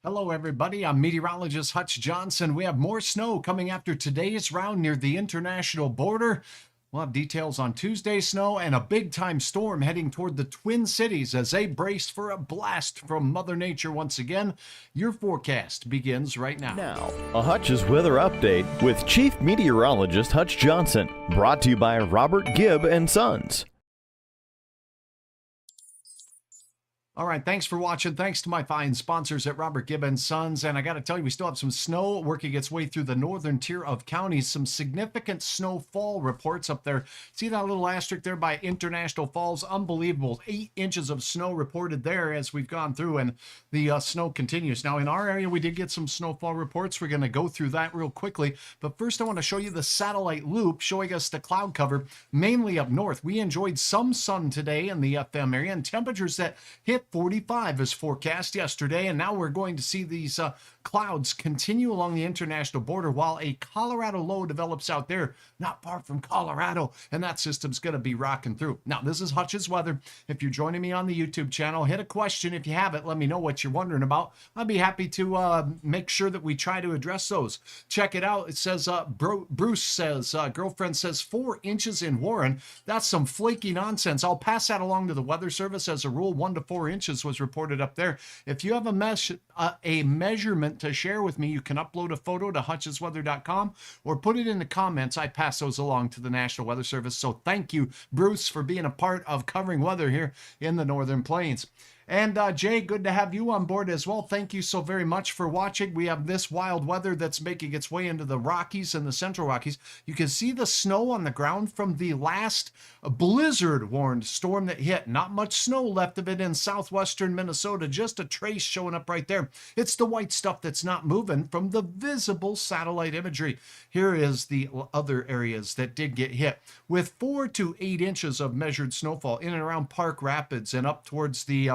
Hello, everybody. I'm meteorologist Hutch Johnson. We have more snow coming after today's round near the international border. We'll have details on Tuesday's snow and a big-time storm heading toward the Twin Cities as they brace for a blast from Mother Nature once again. Your forecast begins right now. Now, a Hutch's weather update with Chief Meteorologist Hutch Johnson, brought to you by Robert Gibb and Sons. All right, thanks for watching. Thanks to my fine sponsors at Robert Gibb and Sons. And I got to tell you, we still have some snow working its way through the northern tier of counties. Some significant snowfall reports up there. See that little asterisk there by International Falls? Unbelievable. 8 inches of snow reported there as we've gone through, and the snow continues. Now, in our area, we did get some snowfall reports. We're going to go through that real quickly. But first, I want to show you the satellite loop showing us the cloud cover, mainly up north. We enjoyed some sun today in the FM area, and temperatures that hit 45 as forecast yesterday, and now we're going to see these clouds continue along the international border while a Colorado low develops out there, not far from Colorado, and that system's going to be rocking through. Now, this is Hutch's weather. If you're joining me on the YouTube channel, hit a question. If you have it, let me know what you're wondering about. I'll be happy to make sure that we try to address those. Check it out. It says, Bruce says, girlfriend says 4 inches in Warren. That's some flaky nonsense. I'll pass that along to the Weather Service as a rule. 1 to 4 inches was reported up there. If you have a measurement to share with me, you can upload a photo to hutchesweather.com or put it in the comments. I pass those along to the National Weather Service. So thank you, Bruce, for being a part of covering weather here in the Northern Plains. And Jay, good to have you on board as well. Thank you so very much for watching. We have this wild weather that's making its way into the Rockies and the Central Rockies. You can see the snow on the ground from the last blizzard-warned storm that hit. Not much snow left of it in southwestern Minnesota, just a trace showing up right there. It's the white stuff that's not moving from the visible satellite imagery. Here is the other areas that did get hit with 4 to 8 inches of measured snowfall in and around Park Rapids and up towards the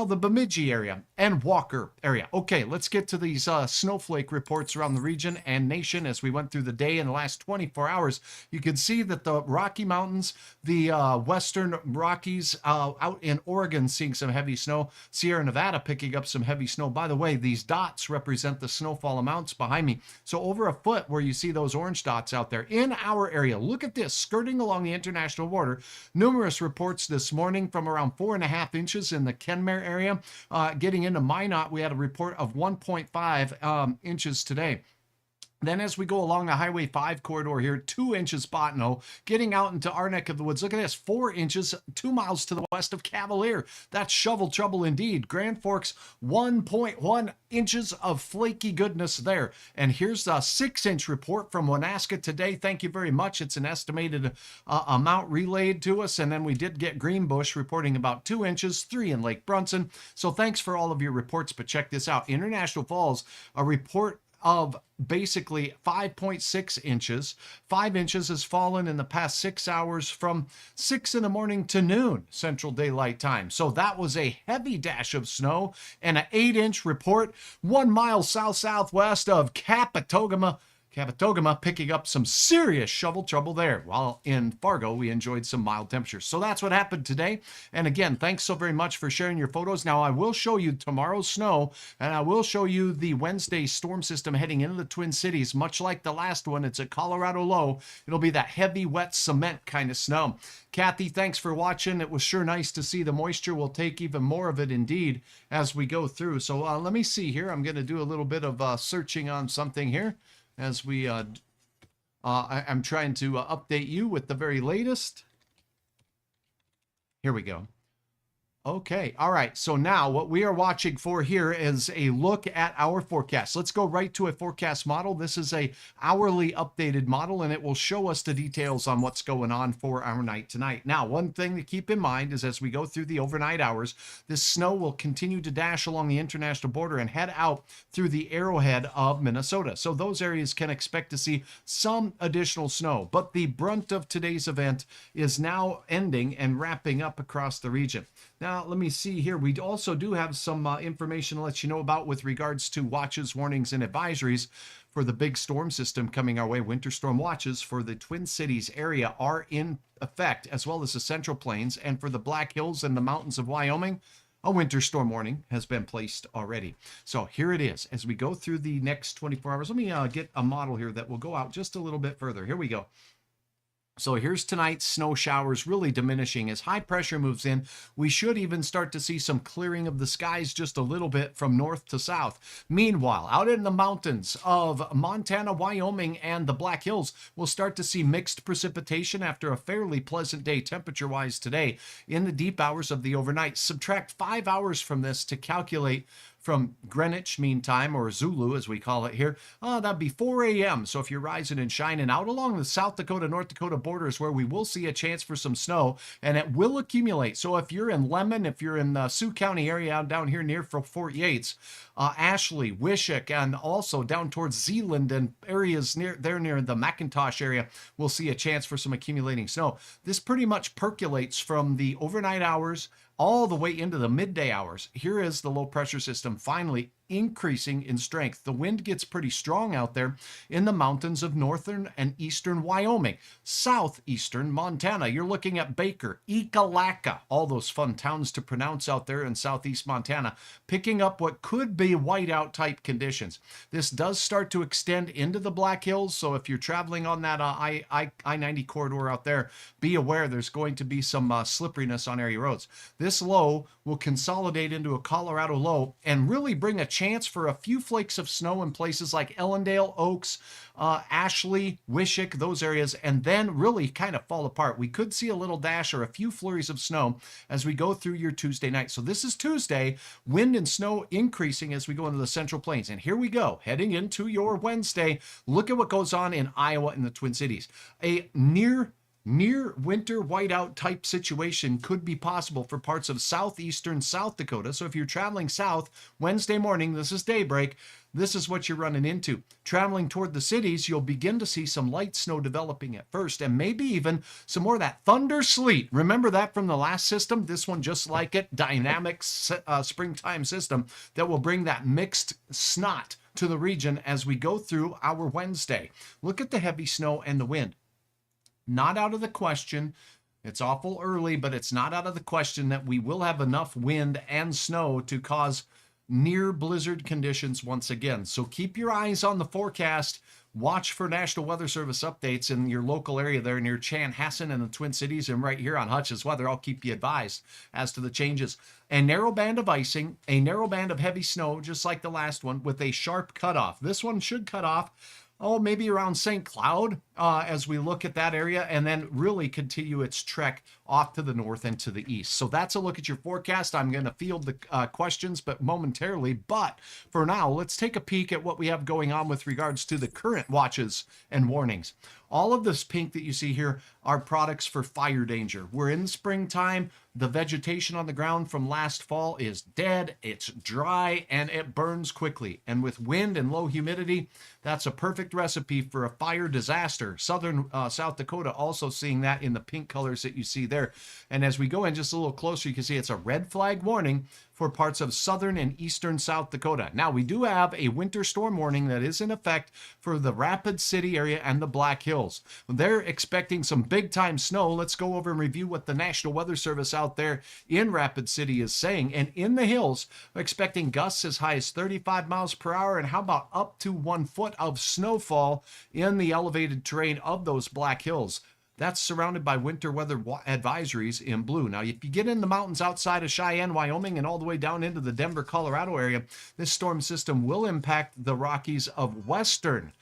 the Bemidji area and Walker area. Okay, let's get to these snowflake reports around the region and nation as we went through the day in the last 24 hours. You can see that the Rocky Mountains, the Western Rockies out in Oregon seeing some heavy snow, Sierra Nevada picking up some heavy snow. By the way, these dots represent the snowfall amounts behind me. So over a foot where you see those orange dots out there in our area. Look at this, skirting along the international border. Numerous reports this morning from around 4.5 inches in the Kenmare area. Getting into Minot, we had a report of 1.5 inches today. Then as we go along the Highway 5 corridor here, 2 inches Botno, getting out into our neck of the woods. Look at this, 4 inches, 2 miles to the west of Cavalier. That's shovel trouble indeed. Grand Forks, 1.1 inches of flaky goodness there. And here's a 6-inch report from Wanaska today. Thank you very much. It's an estimated amount relayed to us. And then we did get Greenbush reporting about 2 inches, 3 in Lake Brunson. So thanks for all of your reports, but check this out. International Falls, a report of basically 5.6 inches. 5 inches has fallen in the past 6 hours from 6 in the morning to noon Central Daylight Time. So that was a heavy dash of snow and an 8-inch report 1 mile south-southwest of Capitogama, picking up some serious shovel trouble there, while in Fargo, we enjoyed some mild temperatures. So that's what happened today. And again, thanks so very much for sharing your photos. Now, I will show you tomorrow's snow, and I will show you the Wednesday storm system heading into the Twin Cities. Much like the last one, it's a Colorado low. It'll be that heavy, wet cement kind of snow. Kathy, thanks for watching. It was sure nice to see the moisture. We'll take even more of it indeed as we go through. So let me see here. I'm going to do a little bit of searching on something here. As we, I'm trying to update you with the very latest. Here we go. Okay, all right, so now what we are watching for here is a look at our forecast. Let's go right to a forecast model. This is a hourly updated model, and it will show us the details on what's going on for our night tonight. Now, one thing to keep in mind is as we go through the overnight hours, this snow will continue to dash along the international border and head out through the arrowhead of Minnesota. So those areas can expect to see some additional snow, but the brunt of today's event is now ending and wrapping up across the region. Now, let me see here. We also do have some information to let you know about with regards to watches, warnings, and advisories for the big storm system coming our way. Winter storm watches for the Twin Cities area are in effect, as well as the Central Plains, and for the Black Hills and the mountains of Wyoming. a winter storm warning has been placed already. So here it is. As we go through the next 24 hours, let me get a model here that will go out just a little bit further. Here we go. So here's tonight's snow showers really diminishing. As high pressure moves in, we should even start to see some clearing of the skies just a little bit from north to south. Meanwhile, out in the mountains of Montana, Wyoming, and the Black Hills, we'll start to see mixed precipitation after a fairly pleasant day temperature-wise today in the deep hours of the overnight. Subtract 5 hours from this to calculate from Greenwich Mean Time, or Zulu as we call it here. That'd be 4 a.m. So if you're rising and shining out along the South Dakota, North Dakota borders where we will see a chance for some snow, and it will accumulate. So if you're in Lemon, if you're in the Sioux County area down here near Fort Yates, Ashley, Wishick, and also down towards Zeeland and areas near the McIntosh area, we'll see a chance for some accumulating snow. This pretty much percolates from the overnight hours all the way into the midday hours. Here is the low pressure system finally increasing in strength. The wind gets pretty strong out there in the mountains of northern and eastern Wyoming, southeastern Montana. You're looking at Baker, Ekalaka, all those fun towns to pronounce out there in southeast Montana, picking up what could be whiteout type conditions. This does start to extend into the Black Hills, so if you're traveling on that I-90 corridor out there, be aware there's going to be some slipperiness on area roads. This low will consolidate into a Colorado low and really bring a chance for a few flakes of snow in places like Ellendale, Oaks, Ashley, Wishick, those areas, and then really kind of fall apart. We could see a little dash or a few flurries of snow as we go through your Tuesday night. So this is Tuesday, wind and snow increasing as we go into the Central Plains. And here we go, heading into your Wednesday. Look at what goes on in Iowa and the Twin Cities. A near winter whiteout type situation could be possible for parts of southeastern South Dakota. So if you're traveling south Wednesday morning, this is daybreak, this is what you're running into. Traveling toward the cities, you'll begin to see some light snow developing at first, and maybe even some more of that thunder sleet. Remember that from the last system? This one, just like it, dynamic springtime system that will bring that mixed snot to the region as we go through our Wednesday. Look at the heavy snow and the wind. Not out of the question. It's awful early, but it's not out of the question that we will have enough wind and snow to cause near blizzard conditions once again. So keep your eyes on the forecast. Watch for National Weather Service updates in your local area there near Chanhassen and the Twin Cities, and right here on Hutch's Weather. I'll keep you advised as to the changes. A narrow band of icing, a narrow band of heavy snow, just like the last one, with a sharp cutoff. This one should cut off maybe around St. Cloud as we look at that area, and then really continue its trek off to the north and to the east. So that's a look at your forecast. I'm going to field the questions but momentarily, but for now, let's take a peek at what we have going on with regards to the current watches and warnings. All of this pink that you see here are products for fire danger. We're in springtime. The vegetation on the ground from last fall is dead, it's dry, and it burns quickly. And with wind and low humidity, that's a perfect recipe for a fire disaster. Southern South Dakota also seeing that in the pink colors that you see there. And as we go in just a little closer, you can see it's a red flag warning for parts of southern and eastern South Dakota. Now, we do have a winter storm warning that is in effect for the Rapid City area and the Black Hills. They're expecting some big-time snow. Let's go over and review what the National Weather Service out there in Rapid City is saying. And in the hills, expecting gusts as high as 35 miles per hour, and how about up to 1 foot of snowfall in the elevated terrain of those Black Hills. That's surrounded by winter weather advisories in blue. Now, if you get in the mountains outside of Cheyenne, Wyoming, and all the way down into the Denver, Colorado area, this storm system will impact the Rockies of western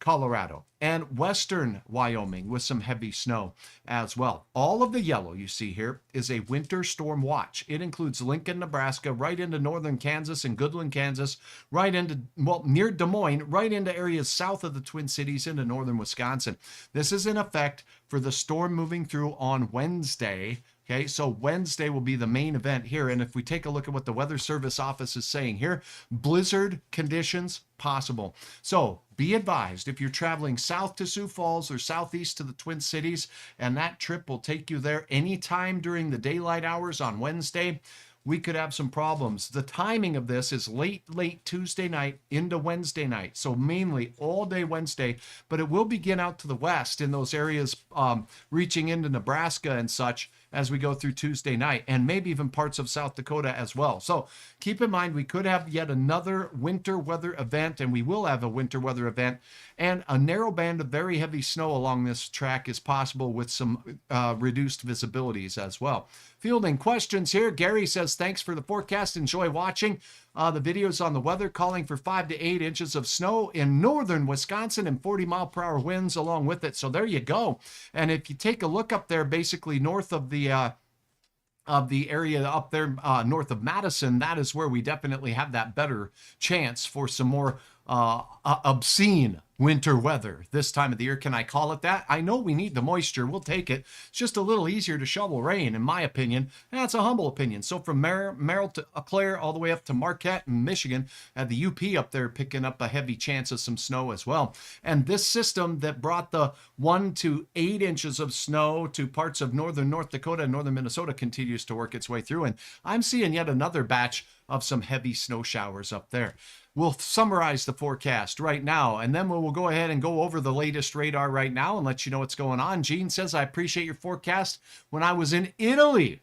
Colorado and western Wyoming with some heavy snow as well. All of the yellow you see here is a winter storm watch. It includes Lincoln, Nebraska, right into northern Kansas and Goodland, Kansas, right into, well, near Des Moines, right into areas south of the Twin Cities into northern Wisconsin. This is in effect for the storm moving through on Wednesday. Okay, so Wednesday will be the main event here. And if we take a look at what the Weather Service office is saying here, blizzard conditions possible. So be advised, if you're traveling south to Sioux Falls or southeast to the Twin Cities, and that trip will take you there anytime during the daylight hours on Wednesday, we could have some problems. The timing of this is late Tuesday night into Wednesday night. So mainly all day Wednesday, but it will begin out to the west in those areas reaching into Nebraska and such as we go through Tuesday night, and maybe even parts of South Dakota as well. So keep in mind, we could have yet another winter weather event, and we will have a winter weather event, and a narrow band of very heavy snow along this track is possible with some reduced visibilities as well. Fielding questions here. Gary says, thanks for the forecast. Enjoy watching the videos on the weather, calling for 5 to 8 inches of snow in northern Wisconsin and 40-mile-per-hour winds along with it. So there you go. And if you take a look up there, basically north of the area up there north of Madison, that is where we definitely have that better chance for some more obscene winter weather this time of the year. Can I call it that? I know we need the moisture. We'll take it. It's just a little easier to shovel rain, in my opinion. That's a humble opinion. So from Merrill to Eau Claire all the way up to Marquette and Michigan, the UP up there picking up a heavy chance of some snow as well. And this system that brought the 1 to 8 inches of snow to parts of northern North Dakota and northern Minnesota continues to work its way through. And I'm seeing yet another batch of some heavy snow showers up there. We'll summarize the forecast right now, and then we'll go ahead and go over the latest radar right now and let you know what's going on. Gene says, I appreciate your forecast. When I was in Italy,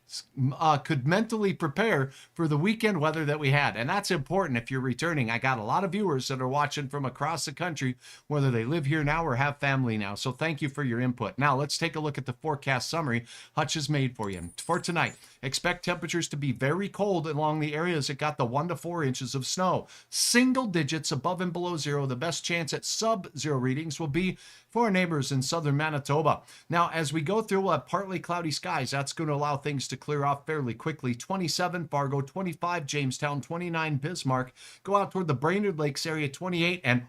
could mentally prepare for the weekend weather that we had. And that's important if you're returning. I got a lot of viewers that are watching from across the country, whether they live here now or have family now. So thank you for your input. Now let's take a look at the forecast summary Hutch has made for you. For tonight, expect temperatures to be very cold along the areas that got the 1 to 4 inches of snow. Single digits above and below zero. The best chance at sub-zero readings will be for our neighbors in southern Manitoba. Now, as we go through partly cloudy skies, that's going to allow things to clear off fairly quickly. 27 Fargo, 25 Jamestown, 29 Bismarck. Go out toward the Brainerd Lakes area, 28, and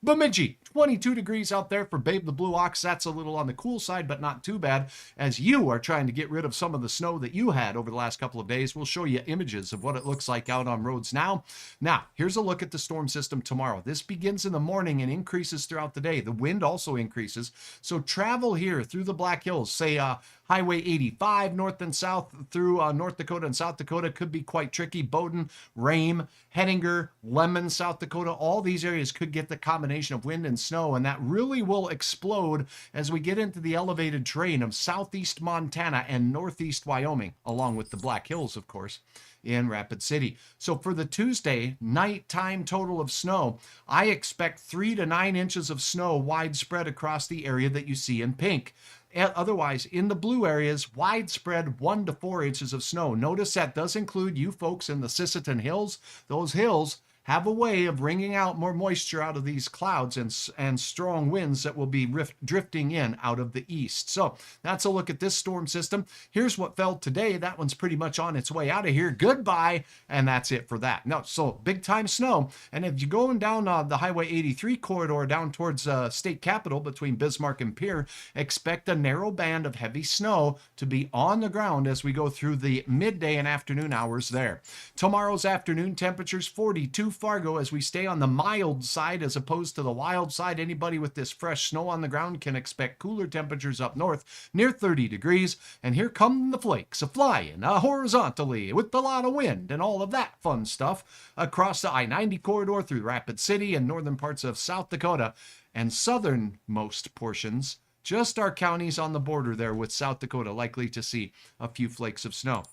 Bemidji, 22 degrees out there for Babe the Blue Ox. That's a little on the cool side, but not too bad, as you are trying to get rid of some of the snow that you had over the last couple of days. We'll show you images of what it looks like out on roads now. Now, here's a look at the storm system tomorrow. This begins in the morning and increases throughout the day. The wind also increases. So travel here through the Black Hills, say Highway 85 north and south through North Dakota and South Dakota could be quite tricky. Bowden, Rame, Henninger, Lemon, South Dakota, all these areas could get the combination of wind and snow, and that really will explode as we get into the elevated terrain of southeast Montana and northeast Wyoming, along with the Black Hills, of course, in Rapid City. So for the Tuesday nighttime total of snow, I expect 3 to 9 inches of snow widespread across the area that you see in pink. Otherwise, in the blue areas, widespread 1 to 4 inches of snow. Notice that does include you folks in the Sisseton Hills. Those hills have a way of wringing out more moisture out of these clouds and strong winds that will be drifting in out of the east. So that's a look at this storm system. Here's what fell today. That one's pretty much on its way out of here. Goodbye. And that's it for that. No, so big time snow. And if you're going down the Highway 83 corridor down towards state capitol between Bismarck and Pierre, expect a narrow band of heavy snow to be on the ground as we go through the midday and afternoon hours there. Tomorrow's afternoon temperatures 42 Fargo as we stay on the mild side as opposed to the wild side. Anybody with this fresh snow on the ground can expect cooler temperatures up north near 30 degrees. And here come the flakes a-flying horizontally with a lot of wind and all of that fun stuff across the I-90 corridor through Rapid City and northern parts of South Dakota and southernmost portions. Just our counties on the border there with South Dakota likely to see a few flakes of snow.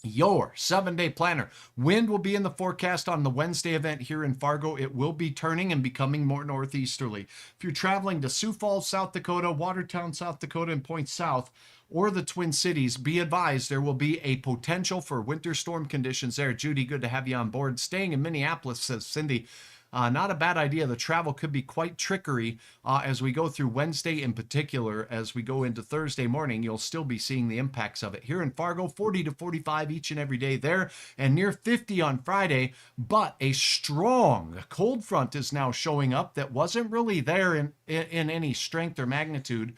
Your 7-day planner. Wind will be in the forecast on the Wednesday event here in Fargo. It will be turning and becoming more northeasterly. If you're traveling to Sioux Falls, South Dakota, Watertown, South Dakota, and Point South, or the Twin Cities, be advised there will be a potential for winter storm conditions there. Judy, good to have you on board. Staying in Minneapolis, says Cindy. Not a bad idea. The travel could be quite trickery as we go through Wednesday in particular. As we go into Thursday morning, you'll still be seeing the impacts of it. Here in Fargo, 40 to 45 each and every day there, and near 50 on Friday. But a strong cold front is now showing up that wasn't really there in any strength or magnitude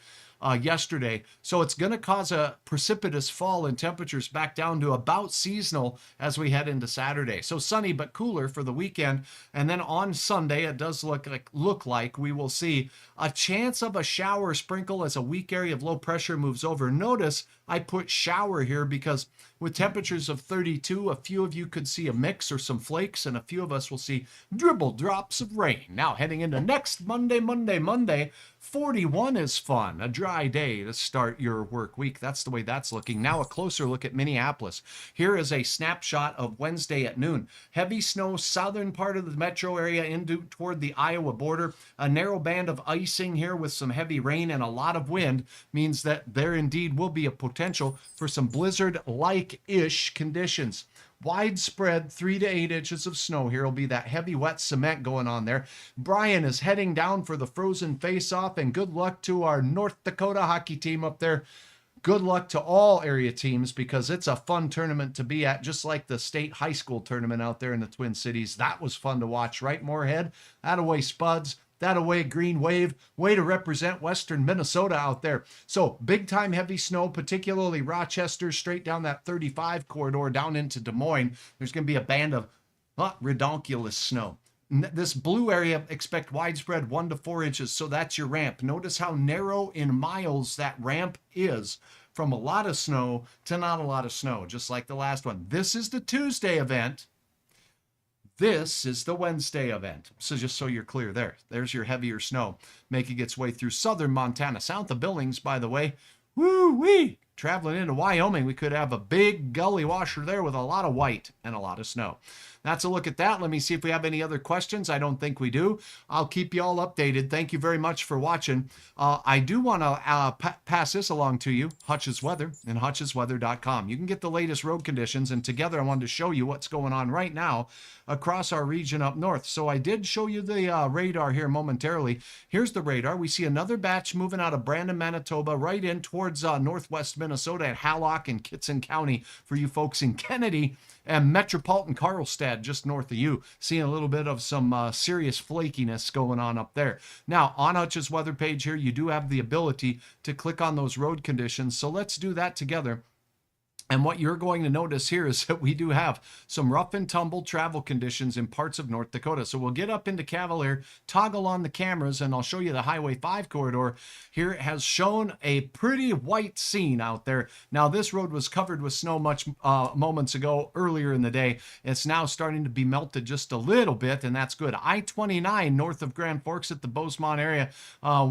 yesterday. So it's going to cause a precipitous fall in temperatures back down to about seasonal as we head into Saturday. So sunny but cooler for the weekend. And then on Sunday, it does look like we will see a chance of a shower sprinkle as a weak area of low pressure moves over. Notice I put shower here because with temperatures of 32, a few of you could see a mix or some flakes, and a few of us will see dribble drops of rain. Now, heading into next Monday, 41 is fun. A dry day to start your work week. That's the way that's looking. Now a closer look at Minneapolis. Here is a snapshot of Wednesday at noon. Heavy snow, southern part of the metro area into toward the Iowa border. A narrow band of icing here with some heavy rain and a lot of wind means that there indeed will be a potential for some blizzard-like-ish conditions. Widespread 3 to 8 inches of snow here will be that heavy wet cement going on there. Brian is heading down for the frozen face-off, and good luck to our North Dakota hockey team up there. Good luck to all area teams because it's a fun tournament to be at, just like the state high school tournament out there in the Twin Cities. That was fun to watch, right, Moorhead? That-a-way Spuds. That-a-way Green Wave. Way to represent Western Minnesota out there. So big-time heavy snow, particularly Rochester, straight down that 35 corridor down into Des Moines. There's going to be a band of redonkulous snow. This blue area, expect widespread 1 to 4 inches, so that's your ramp. Notice how narrow in miles that ramp is from a lot of snow to not a lot of snow, just like the last one. This is the Tuesday event. This is the Wednesday event. So just so you're clear there. There's your heavier snow making its way through southern Montana. South of Billings, by the way. Woo-wee! Traveling into Wyoming, we could have a big gully washer there with a lot of white and a lot of snow. That's a look at that. Let me see if we have any other questions. I don't think we do. I'll keep you all updated. Thank you very much for watching. I do want to pass this along to you, Hutch's Weather and hutchesweather.com. You can get the latest road conditions, and together I wanted to show you what's going on right now across our region up north. So I did show you the radar here momentarily. Here's the radar. We see another batch moving out of Brandon, Manitoba, right in towards northwest Minnesota at Hallock and Kitson County for you folks in Kennedy, and metropolitan Carlstad just north of you. Seeing a little bit of some serious flakiness going on up there. Now, on Hutch's weather page here, you do have the ability to click on those road conditions. So let's do that together. And what you're going to notice here is that we do have some rough and tumble travel conditions in parts of North Dakota. So we'll get up into Cavalier, toggle on the cameras, and I'll show you the Highway 5 corridor. Here it has shown a pretty white scene out there. Now, this road was covered with snow moments ago, earlier in the day. It's now starting to be melted just a little bit, and that's good. I-29 north of Grand Forks at the Bosemont area,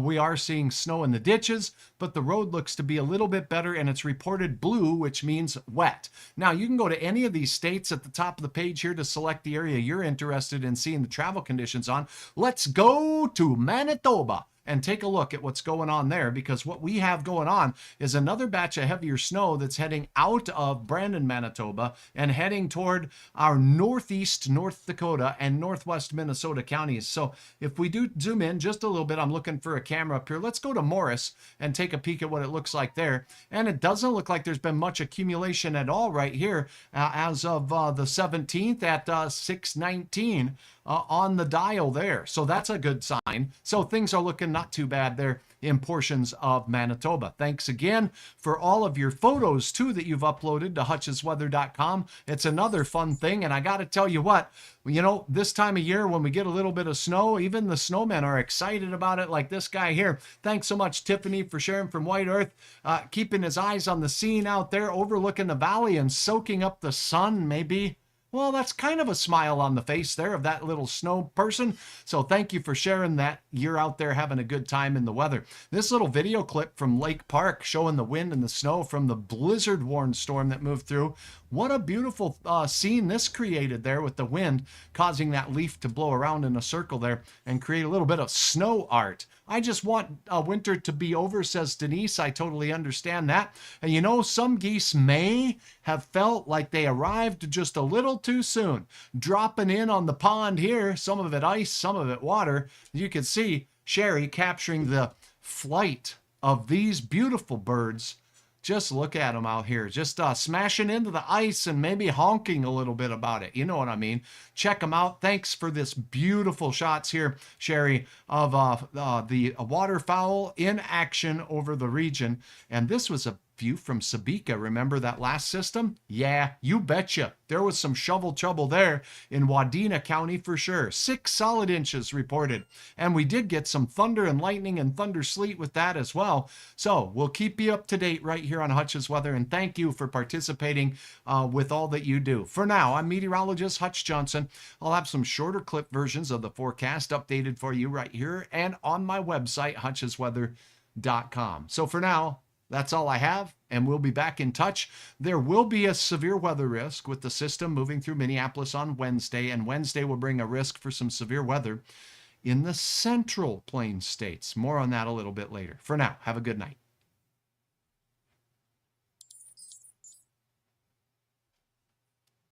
we are seeing snow in the ditches, but the road looks to be a little bit better, and it's reported blue, which means wet. Now, you can go to any of these states at the top of the page here to select the area you're interested in seeing the travel conditions on. Let's go to Manitoba and take a look at what's going on there, because what we have going on is another batch of heavier snow that's heading out of Brandon, Manitoba, and heading toward our northeast North Dakota and northwest Minnesota counties. So if we do zoom in just a little bit, I'm looking for a camera up here. Let's go to Morris and take a peek at what it looks like there. And it doesn't look like there's been much accumulation at all right here as of the 17th at 6:19 on the dial there. So that's a good sign. So things are looking not too bad there in portions of Manitoba. Thanks again for all of your photos too that you've uploaded to hutchesweather.com. It's another fun thing, and I got to tell you what, you know, this time of year when we get a little bit of snow, even the snowmen are excited about it, like this guy here. Thanks so much, Tiffany, for sharing from White Earth, keeping his eyes on the scene out there, overlooking the valley and soaking up the sun, maybe. Well, that's kind of a smile on the face there of that little snow person. So thank you for sharing that. You're out there having a good time in the weather. This little video clip from Lake Park showing the wind and the snow from the blizzard-warned storm that moved through. What a beautiful scene this created there with the wind causing that leaf to blow around in a circle there and create a little bit of snow art. I just want winter to be over, says Denise. I totally understand that. And you know, some geese may have felt like they arrived just a little too soon. Dropping in on the pond here, some of it ice, some of it water. You can see Sherry capturing the flight of these beautiful birds. Just look at them out here, just smashing into the ice and maybe honking a little bit about it. You know what I mean? Check them out. Thanks for this beautiful shots here, Sherry, of the waterfowl in action over the region. And this was a view from Sabika. Remember that last system? Yeah, you betcha. There was some shovel trouble there in Wadena County for sure. 6 solid inches reported. And we did get some thunder and lightning and thunder sleet with that as well. So we'll keep you up to date right here on Hutch's Weather. And thank you for participating with all that you do. For now, I'm meteorologist Hutch Johnson. I'll have some shorter clip versions of the forecast updated for you right here and on my website, hutchesweather.com. So for now, that's all I have, and we'll be back in touch. There will be a severe weather risk with the system moving through Minneapolis on Wednesday, and Wednesday will bring a risk for some severe weather in the Central Plains states. More on that a little bit later. For now, have a good night.